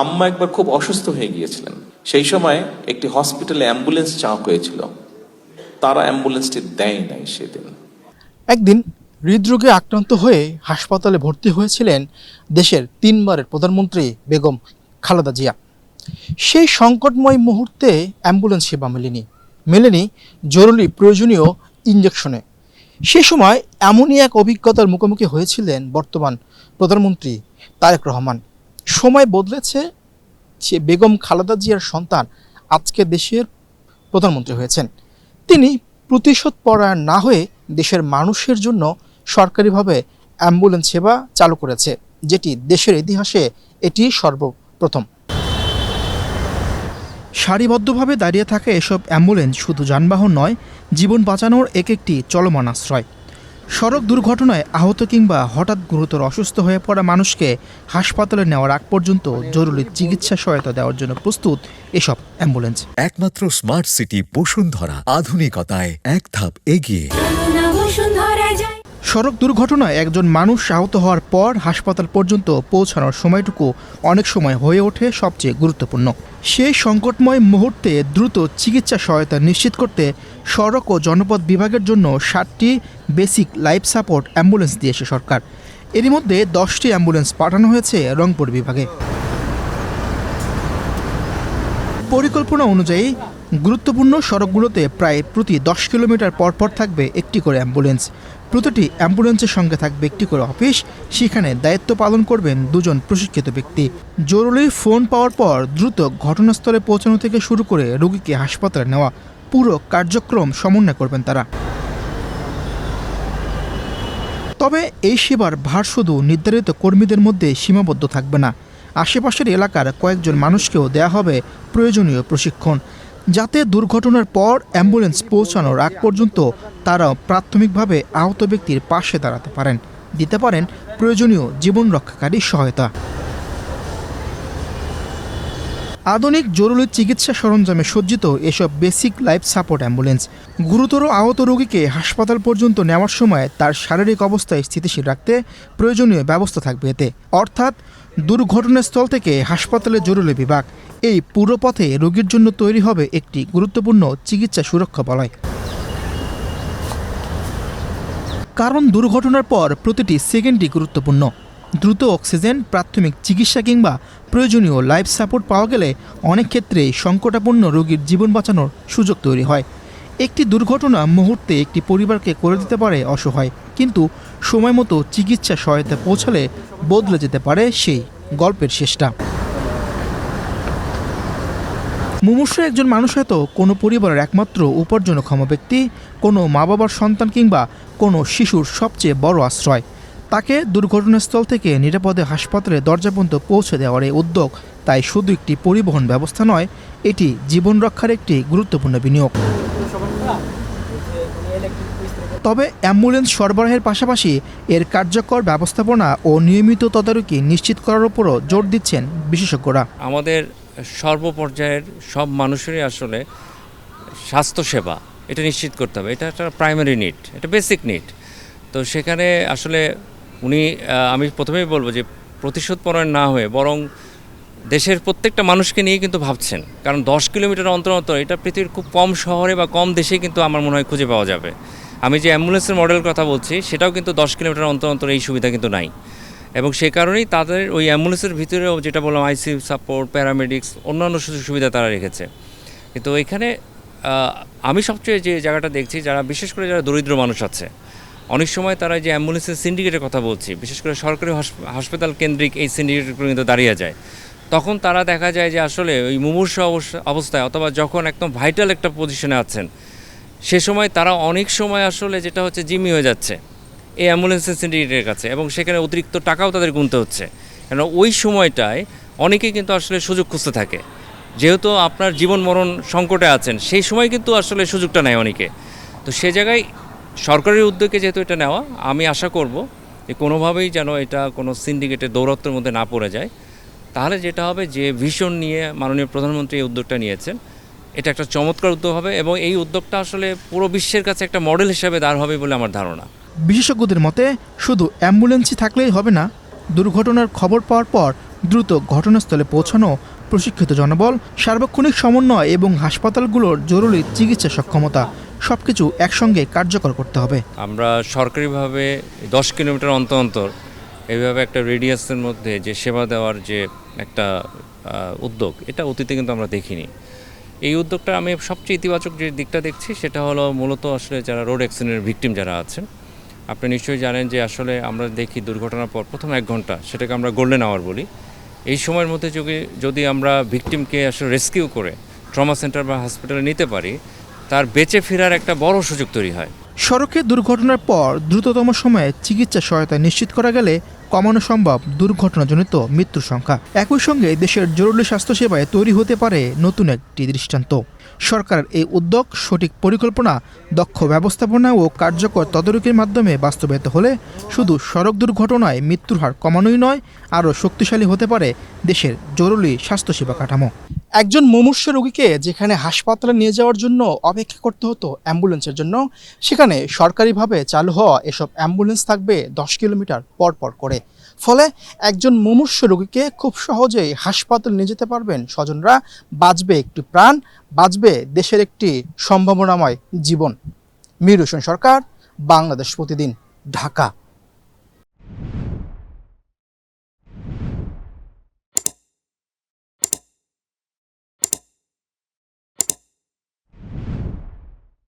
আম্মা একবার খুব অসুস্থ হয়ে গিয়েছিলেন। সেই সময় একটি হসপিটালে অ্যাম্বুলেন্স চাওয়া হয়েছিল, তারা অ্যাম্বুলেন্সটি দেয় নাই সেদিন। একদিন হৃদরোগে আক্রান্ত হয়ে হাসপাতালে ভর্তি হয়েছিলেন দেশের 3 বারের প্রধানমন্ত্রী বেগম খালেদা জিয়া। সেই সংকটময় মুহূর্তে অ্যাম্বুলেন্স সেবা মেলেনি জরুরি প্রয়োজনীয় ইঞ্জেকশনে। সে সময় এমনই এক অভিজ্ঞতার মুখোমুখি হয়েছিলেন বর্তমান প্রধানমন্ত্রী তারেক রহমান। সময় বদলেছে, সে বেগম খালেদা জিয়ার সন্তান আজকে দেশের প্রধানমন্ত্রী হয়েছেন। তিনি প্রতিশোধপরায়ণ না হয়ে দেশের মানুষের জন্য সরকারিভাবে অ্যাম্বুলেন্স সেবা চালু করেছে, যেটি দেশের ইতিহাসে এটি সর্বপ্রথম। সারিবদ্ধভাবে দাঁড়িয়ে থাকা এসব অ্যাম্বুলেন্স শুধু যানবাহন নয়, জীবন বাঁচানোর একটি চলমান আশ্রয়। সড়ক দুর্ঘটনায় আহত কিংবা হঠাৎ গুরুতর অসুস্থ হয়ে পড়া মানুষকে হাসপাতালে নেওয়ার আগ পর্যন্ত জরুরি চিকিৎসা সহায়তা দেওয়ার জন্য প্রস্তুত এসব অ্যাম্বুলেন্স। একমাত্র স্মার্ট সিটি বসুন্ধরা, আধুনিকতায় এক ধাপ এগিয়ে। সড়ক দুর্ঘটনায় একজন মানুষ আহত হওয়ার পর হাসপাতাল পর্যন্ত পৌঁছানোর সময়টুকু অনেক সময় হয়ে ওঠে সবচেয়ে গুরুত্বপূর্ণ। সেই সংকটময় মুহূর্তে দ্রুত চিকিৎসা সহায়তা নিশ্চিত করতে সড়ক ও জনপথ বিভাগের জন্য 7টি বেসিক লাইফ সাপোর্ট অ্যাম্বুলেন্স দিয়েছে সরকার। এরই মধ্যে 10টি অ্যাম্বুলেন্স পাঠানো হয়েছে রংপুর বিভাগে। পরিকল্পনা অনুযায়ী গুরুত্বপূর্ণ সড়কগুলোতে প্রায় প্রতি 10 কিলোমিটার পর থাকবে একটি করে অ্যাম্বুলেন্স। প্রতিটি অ্যাম্বুলেন্সের সঙ্গে থাকবে একটি করে অফিস, সেখানে দায়িত্ব পালন করবেন 2 জন প্রশিক্ষিত ব্যক্তি। জরুরি ফোন পাওয়ার পর দ্রুত ঘটনাস্থলে পৌঁছানো থেকে শুরু করে রোগীকে হাসপাতালে নেওয়া পুরো কার্যক্রম সমন্বয় করবেন তারা। তবে এই সেবার ভার শুধু নির্ধারিত কর্মীদের মধ্যে সীমাবদ্ধ থাকবে না। আশেপাশের এলাকার কয়েকজন মানুষকেও দেয়া হবে প্রয়োজনীয় প্রশিক্ষণ, যাতে দুর্ঘটনার পর অ্যাম্বুলেন্স পৌঁছানোর আগ পর্যন্ত তারাও প্রাথমিকভাবে আহত ব্যক্তির পাশে দাঁড়াতে পারেন, দিতে পারেন প্রয়োজনীয় জীবন রক্ষাকারী সহায়তা। আধুনিক জরুরি চিকিৎসা সরঞ্জামে সজ্জিত এসব বেসিক লাইফ সাপোর্ট অ্যাম্বুলেন্স গুরুতর আহত রোগীকে হাসপাতাল পর্যন্ত নেওয়ার সময় তার শারীরিক অবস্থায় স্থিতিশীল রাখতে প্রয়োজনীয় ব্যবস্থা থাকবে এতে। অর্থাৎ দুর্ঘটনাস্থল থেকে হাসপাতালের জরুরি বিভাগ, এই পুরো পথে রোগীর জন্য তৈরি হবে একটি গুরুত্বপূর্ণ চিকিৎসা সুরক্ষা বলয়। কারণ দুর্ঘটনার পর প্রতিটি সেকেন্ডই গুরুত্বপূর্ণ। দ্রুত অক্সিজেন, প্রাথমিক চিকিৎসা কিংবা প্রয়োজনীয় লাইফ সাপোর্ট পাওয়া গেলে অনেক ক্ষেত্রেই সংকটাপন্ন রোগীর জীবন বাঁচানোর সুযোগ তৈরি হয়। একটি দুর্ঘটনা মুহূর্তে একটি পরিবারকে করে দিতে পারে অসহায়, কিন্তু সময়মতো চিকিৎসা সহায়তা পৌঁছালে বদলে যেতে পারে সেই গল্পের শেষটা। মুমূর্ষু একজন মানুষ হয়তো কোনো পরিবারের একমাত্র উপার্জনক্ষম ব্যক্তি, কোনো মা বাবার সন্তান কিংবা কোনো শিশুর সবচেয়ে বড় আশ্রয়। তাকে দুর্ঘটনাস্থল থেকে নিরাপদে হাসপাতালে দরজা পর্যন্ত পৌঁছে দেওয়ার এই উদ্যোগ তাই শুধু একটি পরিবহন ব্যবস্থা নয়, এটি জীবন রক্ষার একটি গুরুত্বপূর্ণ বিনিয়োগ। তবে অ্যাম্বুলেন্স সরবরাহের পাশাপাশি এর কার্যকর ব্যবস্থাপনা ও নিয়মিত তদারকি নিশ্চিত করার উপরও জোর দিচ্ছেন বিশেষজ্ঞরা। আমাদের সর্বপর্যায়ের সব মানুষেরই আসলে স্বাস্থ্যসেবা এটা নিশ্চিত করতে হবে। এটা একটা প্রাইমারি নিড, এটা বেসিক নিড। তো সেখানে আসলে আমি প্রথমেই বলবো যে প্রতিশোধপরায়ণ না হয়ে বরং দেশের প্রত্যেকটা মানুষকে নিয়ে কিন্তু ভাবছেন। কারণ 10 কিলোমিটার অন্তর এটা পৃথিবীর খুব কম শহরে বা কম দেশে কিন্তু আমার মনে হয় খুঁজে পাওয়া যাবে। আমি যে অ্যাম্বুলেন্সের মডেল কথা বলছি সেটাও কিন্তু 10 কিলোমিটার অন্তর এই সুবিধা কিন্তু নাই, এবং সেই কারণেই তাদের ওই অ্যাম্বুলেন্সের ভিতরেও যেটা বললাম আইসিইউ সাপোর্ট, প্যারামেডিক্স, অন্যান্য সুযোগ সুবিধা তারা রেখেছে। কিন্তু এখানে আমি সবচেয়ে যে জায়গাটা দেখছি, যারা বিশেষ করে যারা দরিদ্র মানুষ আছে, অনেক সময় তারা যে অ্যাম্বুলেন্সের সিন্ডিকেটের কথা বলছি, বিশেষ করে সরকারি হাসপাতাল কেন্দ্রিক এই সিন্ডিকেটগুলো কিন্তু দাঁড়িয়ে যায়। তখন তারা দেখা যায় যে আসলে ওই মুমূর্ষু অবস্থায় অথবা যখন একদম ভাইটাল একটা পজিশনে আছেন, সে সময় তারা অনেক সময় আসলে যেটা হচ্ছে জিম্মি হয়ে যাচ্ছে এই অ্যাম্বুলেন্সের সিন্ডিকেটের কাছে, এবং সেখানে অতিরিক্ত টাকাও তাদের গুনতে হচ্ছে। কেন ওই সময়টায় অনেকেই কিন্তু আসলে সুযোগ খুঁজতে থাকে, যেহেতু আপনার জীবন মরণ সংকটে আছেন, সেই সময় কিন্তু আসলে সুযোগটা নেয় অনেকে। তো সে জায়গায় সরকারের উদ্যোগে যেহেতু এটা নেওয়া, আমি আশা করব যে কোনোভাবেই যেন এটা কোনো সিন্ডিকেটের দৌরাত্ম্যের মধ্যে না পড়ে যায়। তাহলে যেটা হবে, যে ভিশন নিয়ে মাননীয় প্রধানমন্ত্রী এই উদ্যোগটা নিয়েছেন, এটা একটা চমৎকার উদ্যোগ হবে, এবং এই উদ্যোগটা আসলে পুরো বিশ্বের কাছে একটা মডেল হিসেবে দাঁড় হবে বলে আমার ধারণা। বিশেষজ্ঞদের মতে শুধু অ্যাম্বুলেন্সই থাকলেই হবে না, দুর্ঘটনার খবর পাওয়ার পর দ্রুত ঘটনাস্থলে পৌঁছানো, প্রশিক্ষিত জনবল, সার্বক্ষণিক সমন্বয় এবং হাসপাতালগুলোর জরুরি চিকিৎসা সক্ষমতা সবকিছু একসঙ্গে কার্যকর করতে হবে। আমরা সরকারিভাবে 10 কিলোমিটার অন্তর অন্তর এইভাবে একটা রেডিয়াসের মধ্যে যে সেবা দেওয়ার যে একটা উদ্যোগ, এটা অতীতে কিন্তু আমরা দেখিনি। এই উদ্যোগটা আমি সবচেয়ে ইতিবাচক যে দিকটা দেখছি সেটা হলো মূলত আসলে যারা রোড অ্যাক্সিডেন্টের ভিকটিম যারা আছেন, আপনি নিশ্চয়ই জানেন যে আসলে আমরা দেখি দুর্ঘটনার পর প্রথম 1 ঘন্টা, সেটাকে আমরা গোল্ডেন আওয়ার বলি। এই সময়ের মধ্যে যদি আমরা ভিকটিমকে আসলে রেস্কিউ করে ট্রমা সেন্টার বা হসপিটালে নিতে পারি, তার বেঁচে ফেরার একটা বড় সুযোগ তৈরি হয়। সড়কে দুর্ঘটনার পর দ্রুততম সময়ে চিকিৎসা সহায়তা নিশ্চিত করা গেলে কমানো সম্ভব দুর্ঘটনাজনিত মৃত্যুর সংখ্যা। একই সঙ্গে দেশের জরুরি স্বাস্থ্যসেবায় তৈরি হতে পারে নতুন একটি দৃষ্টান্ত। সরকারের এই উদ্যোগ সঠিক পরিকল্পনা, দক্ষ ব্যবস্থাপনা ও কার্যকর তদারকির মাধ্যমে বাস্তবায়িত হলে শুধু সড়ক দুর্ঘটনায় মৃত্যুর হার কমানোই নয়, আরও শক্তিশালী হতে পারে দেশের জরুরি স্বাস্থ্যসেবা কাঠামো। একজন মুমূর্ষ রোগীকে যেখানে হাসপাতালে নিয়ে যাওয়ার জন্য অপেক্ষা করতে হতো অ্যাম্বুলেন্সের জন্য, সেখানে সরকারিভাবে চালু হওয়া এসব অ্যাম্বুলেন্স থাকবে 10 কিলোমিটার পর পর করে। ফলে একজন মুমূর্ষ রোগীকে খুব সহজেই হাসপাতালে নিয়ে যেতে পারবেন স্বজনরা, বাঁচবে একটি প্রাণ, বাঁচবে দেশের একটি সম্ভাবনাময় জীবন। মীর হোসেন সরকার, বাংলাদেশ প্রতিদিন, ঢাকা।